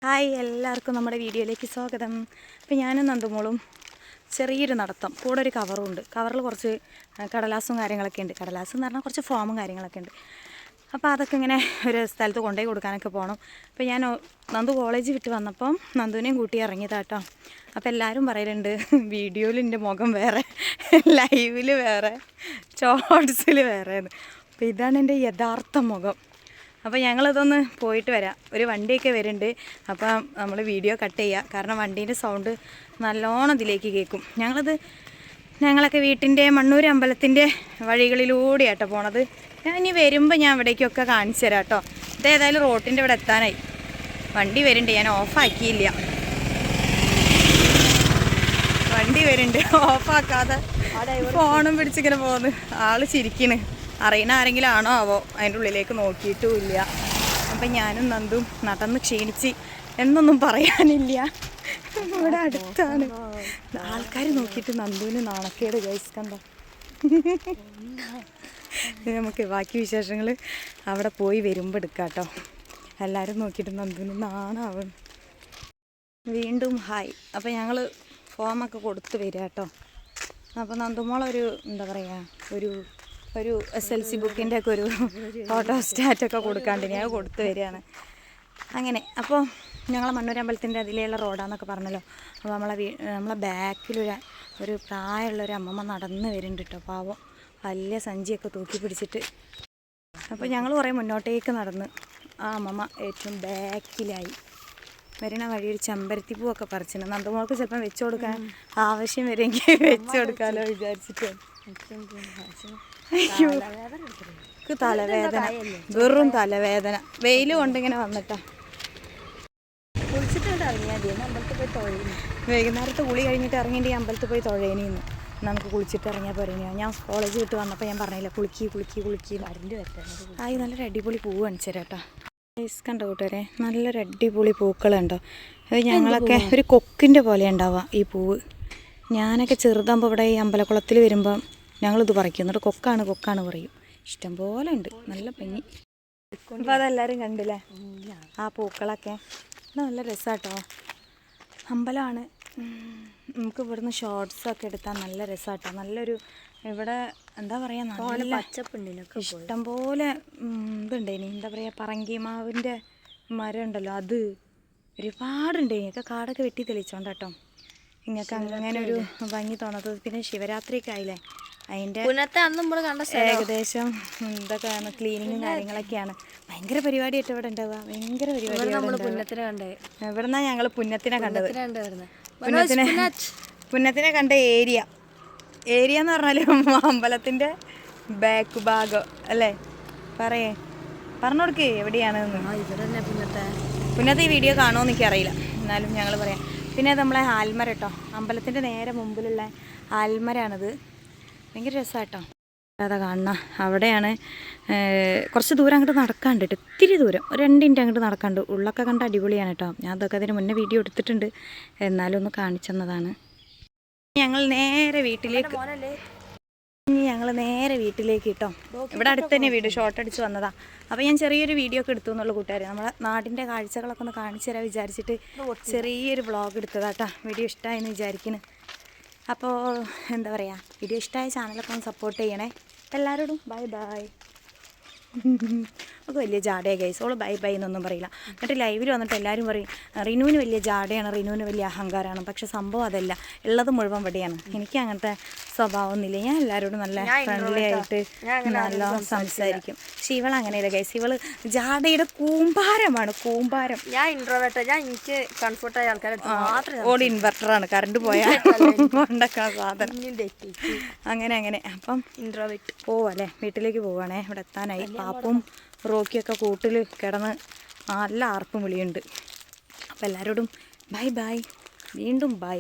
Hi, എല്ലാവർക്കും നമ്മുടെ വീഡിയോയിലേക്ക് സ്വാഗതം. അപ്പോൾ ഞാനും നന്ദുമോളും ചെറിയൊരു നടത്തം, കൂടെ ഒരു കവറും ഉണ്ട്. കവറിൽ കുറച്ച് കടലാസും കാര്യങ്ങളൊക്കെ ഉണ്ട്. കടലാസ് എന്ന് പറഞ്ഞാൽ കുറച്ച് ഫോമും കാര്യങ്ങളൊക്കെ ഉണ്ട്. അപ്പോൾ അതൊക്കെ ഇങ്ങനെ ഒരു സ്ഥലത്ത് കൊണ്ടുപോയി കൊടുക്കാനൊക്കെ പോകണം. അപ്പോൾ ഞാൻ നന്ദു കോളേജ് വിട്ട് വന്നപ്പം നന്ദുവിനെയും കൂട്ടി ഇറങ്ങിയതാട്ടോ. അപ്പോൾ എല്ലാവരും പറയലുണ്ട് വീഡിയോയിൽ എൻ്റെ മുഖം വേറെ, ലൈവിൽ വേറെ, ഷോർട്സിൽ വേറെ. അപ്പോൾ ഇതാണ് എൻ്റെ യഥാർത്ഥ മുഖം. അപ്പോൾ ഞങ്ങളിതൊന്ന് പോയിട്ട് വരാം. ഒരു വണ്ടിയൊക്കെ വരുന്നുണ്ട്. അപ്പം നമ്മൾ വീഡിയോ കട്ട് ചെയ്യുക, കാരണം വണ്ടീൻ്റെ സൗണ്ട് നല്ലോണം ഇതിലേക്ക് കേൾക്കും. ഞങ്ങളൊക്കെ വീട്ടിൻ്റെ മണ്ണൂർ അമ്പലത്തിൻ്റെ വഴികളിലൂടെയാട്ടോ പോണത്. ഞാൻ ഇനി വരുമ്പോൾ ഞാൻ ഇവിടേക്കൊക്കെ കാണിച്ചു തരാം കേട്ടോ. ഇതേതായാലും റോട്ടിൻ്റെ ഇവിടെ എത്താനായി. വണ്ടി വരുന്നുണ്ട്, ഞാൻ ഓഫാക്കിയില്ല. വണ്ടി വരുന്നുണ്ട്, ഓഫാക്കാതെ ഫോണും പിടിച്ചിങ്ങനെ പോകുന്നു. ആൾ ചിരിക്കണ്. അറിയണ ആരെങ്കിലും ആണോ ആവോ, അതിൻ്റെ ഉള്ളിലേക്ക് നോക്കിയിട്ടുമില്ല. അപ്പം ഞാനും നന്ദും നടന്ന് ക്ഷീണിച്ച് എന്നൊന്നും പറയാനില്ല. ഇവിടെ അടുത്താണ്. ആൾക്കാർ നോക്കിയിട്ട് നന്ദുവിന് നാണക്കേട് ഗൈസ് കണ്ട. നമുക്ക് ബാക്കി വിശേഷങ്ങൾ അവിടെ പോയി വരുമ്പോൾ എടുക്കാം കേട്ടോ. എല്ലാവരും നോക്കിയിട്ട് നന്ദുവിന് നാണാവും. വീണ്ടും ഹായ്. അപ്പോൾ ഞങ്ങൾ ഫോമൊക്കെ കൊടുത്ത് വരിക കേട്ടോ. അപ്പോൾ നന്ദുമോളൊരു എന്താ പറയുക, ഒരു SLC ബുക്കിൻ്റെ ഒക്കെ ഒരു ഫോട്ടോ സ്റ്റാറ്റൊക്കെ കൊടുക്കാണ്ട് ഞാൻ കൊടുത്തു വരികയാണ്. അങ്ങനെ അപ്പോൾ ഞങ്ങളെ മണ്ണൂർ അമ്പലത്തിൻ്റെ അതിലെയുള്ള റോഡാന്നൊക്കെ പറഞ്ഞല്ലോ. അപ്പോൾ നമ്മളെ ബാക്കിലൊരു പ്രായമുള്ളൊരു അമ്മമ്മ നടന്ന് വരുന്നുണ്ട് കേട്ടോ. പാവം വലിയ സഞ്ചിയൊക്കെ തൂക്കി പിടിച്ചിട്ട്. അപ്പോൾ ഞങ്ങൾ കുറേ മുന്നോട്ടേക്ക് നടന്ന് ആ അമ്മമ്മ ഏറ്റവും ബാക്കിലായി. വരണ വഴി ഒരു ചെമ്പരത്തി പൂവൊക്കെ പറിച്ചിട്ടുണ്ട്. നന്ദുമോൾക്ക് ചിലപ്പം വെച്ച് കൊടുക്കാൻ ആവശ്യം വരുമെങ്കിൽ വെച്ച് കൊടുക്കാമല്ലോ വിചാരിച്ചിട്ട്. അയ്യോ, തലവേദന, വെറും തലവേദന. വെയിൽ കൊണ്ടിങ്ങനെ വന്നിട്ടാ. വൈകുന്നേരത്ത് കുളി കഴിഞ്ഞിട്ട് ഇറങ്ങിയിട്ട് ഈ അമ്പലത്തിൽ പോയി തൊഴേനിന്ന്. നമുക്ക് കുളിച്ചിട്ട് ഇറങ്ങിയാൽ പോരേനെയോ. ഞാൻ കോളേജ് വിട്ട് വന്നപ്പോൾ ഞാൻ പറഞ്ഞില്ല കുളിക്ക് ആയി. നല്ലൊരു അടിപൊളി പൂവ് കാണിച്ചു തരാം കേട്ടോ. കണ്ടോ കൂട്ടുകാരെ, നല്ലൊരു അടിപൊളി പൂക്കളുണ്ടോ. അത് ഞങ്ങളൊക്കെ ഒരു കൊക്കിൻ്റെ പോലെ ഉണ്ടാവുക ഈ പൂവ്. ഞാനൊക്കെ ചെറുതാകുമ്പോൾ ഇവിടെ ഈ അമ്പലക്കുളത്തിൽ വരുമ്പം ഞങ്ങളിത് പറിക്കും. എന്നിട്ട് കൊക്കാണ് പറയും. ഇഷ്ടംപോലെ ഉണ്ട്, നല്ല ഭംഗി. അപ്പോൾ അതെല്ലാവരും കണ്ടില്ലേ ആ പൂക്കളൊക്കെ. നല്ല രസമാട്ടോ. അമ്പലമാണ്. നമുക്ക് ഇവിടുന്ന് ഷോർട്സൊക്കെ എടുത്താൽ നല്ല രസമാട്ടോ. നല്ലൊരു ഇവിടെ എന്താ പറയുക, നല്ല പച്ചപ്പുണ്ടിനൊക്കെ ഇഷ്ടംപോലെ ഇതുണ്ടേനി. എന്താ പറയുക, പറങ്കിമാവിൻ്റെ മരം ഉണ്ടല്ലോ, അത് ഒരുപാടുണ്ടേനി. ഒക്കെ കാടൊക്കെ വെട്ടി തെളിച്ചോണ്ടാട്ടോ ഇങ്ങൾക്ക് അങ്ങനെ ഒരു ഭംഗി തോന്നാത്തത്. പിന്നെ ശിവരാത്രിയൊക്കെ ആയില്ലേ, അതിൻ്റെ ഏകദേശം ഇതൊക്കെയാണ്, ക്ലീനിങ്ങും കാര്യങ്ങളൊക്കെയാണ്. ഭയങ്കര പരിപാടിയായിട്ട് ഇവിടെ ഉണ്ടാവുക. ഭയങ്കര പരിപാടി. ഇവിടുന്നാ ഞങ്ങൾ പുന്നത്തിനെ കണ്ടത്. പുന്നത്തിനെ കണ്ട ഏരിയ എന്ന് പറഞ്ഞാൽ അമ്പലത്തിൻ്റെ ബാക്ക് ഭാഗം അല്ലേ. പറഞ്ഞു കൊടുക്കേ എവിടെയാണെന്ന്. പുന്നത്തെ ഈ വീഡിയോ കാണുമോ എന്ന് എനിക്കറിയില്ല, എന്നാലും ഞങ്ങൾ പറയാം. പിന്നെ നമ്മളെ ആൽമര കേട്ടോ, അമ്പലത്തിൻ്റെ നേരെ മുമ്പിലുള്ള ആൽമരാണിത്. ഭയങ്കര രസമാട്ടോ. അതാ കാണുന്ന അവിടെയാണ്. കുറച്ച് ദൂരം അങ്ങോട്ട് നടക്കാണ്ട് കേട്ടോ, ഇത്തിരി ദൂരം, ഒരു 2 മിനിറ്റ് അങ്ങോട്ട് നടക്കാണ്ട്. ഉള്ളൊക്കെ കണ്ട് അടിപൊളിയാണ് കേട്ടോ. ഞാൻ അതൊക്കെ അതിന് മുന്നേ വീഡിയോ എടുത്തിട്ടുണ്ട്, എന്നാലും ഒന്ന് കാണിച്ചെന്നതാണ്. ഞങ്ങൾ നേരെ വീട്ടിലേക്ക് കേട്ടോ. ഇവിടെ അടുത്ത് തന്നെ വീട്, ഷോർട്ട് അടിച്ച് വന്നതാ. അപ്പോൾ ഞാൻ ചെറിയൊരു വീഡിയോ ഒക്കെ എടുത്തു എന്നുള്ള കൂട്ടുകാർ. നമ്മളെ നാടിൻ്റെ കാഴ്ചകളൊക്കെ ഒന്ന് കാണിച്ചു തരാൻ വിചാരിച്ചിട്ട് ചെറിയൊരു വ്ളോഗ് എടുത്തതാട്ടോ. വീഡിയോ ഇഷ്ടമായെന്ന് വിചാരിക്കുന്നു. അപ്പോൾ എന്താ പറയുക, വീഡിയോ ഇഷ്ടമായ ചാനലൊക്കെ ഒന്ന് സപ്പോർട്ട് ചെയ്യണേ. എല്ലാവരോടും ബൈ. നമുക്ക് വലിയ ജാടയാണ് ഗൈസ്. ഓള് ബൈ എന്നൊന്നും പറയില്ല. എന്നിട്ട് ലൈവിൽ വന്നിട്ട് എല്ലാവരും പറയും റിനുവിന് വലിയ ജാടയാണ്, റിനുവിന് വലിയ അഹങ്കാരമാണ്. പക്ഷെ സംഭവം അതല്ല, ഉള്ളത് മുഴുവൻ ഇവിടെയാണ്. എനിക്ക് അങ്ങനത്തെ സ്വഭാവമൊന്നുമില്ല. ഞാൻ എല്ലാവരോടും നല്ല ഫ്രണ്ട്ലി ആയിട്ട് നല്ല സംസാരിക്കും. പക്ഷെ ഇവളങ്ങനെയല്ല ഗൈസ്, ഇവള് ജാടയുടെ കൂമ്പാരമാണ്. ഞാൻ ഇൻട്രോവേർട്ടാ. ഞാൻ എനിക്ക് കംഫർട്ടായ ആൾക്കാരെ ഓൾ ഇൻവെർട്ടറാണ്, കറണ്ട് പോയാൽ ഉണ്ടാക്കാൻ സാധനം. അങ്ങനെ അപ്പം ഇൻട്രോവേർട്ട് പോവല്ലേ, വീട്ടിലേക്ക് പോവുകയാണേ. ഇവിടെ എത്താനായി. പാപ്പും റോക്കിയൊക്കെ കൂട്ടിൽ കിടന്ന് നല്ല ആർപ്പും വിളിയുണ്ട്. അപ്പോൾ എല്ലാവരോടും ബൈ. വീണ്ടും ബൈ.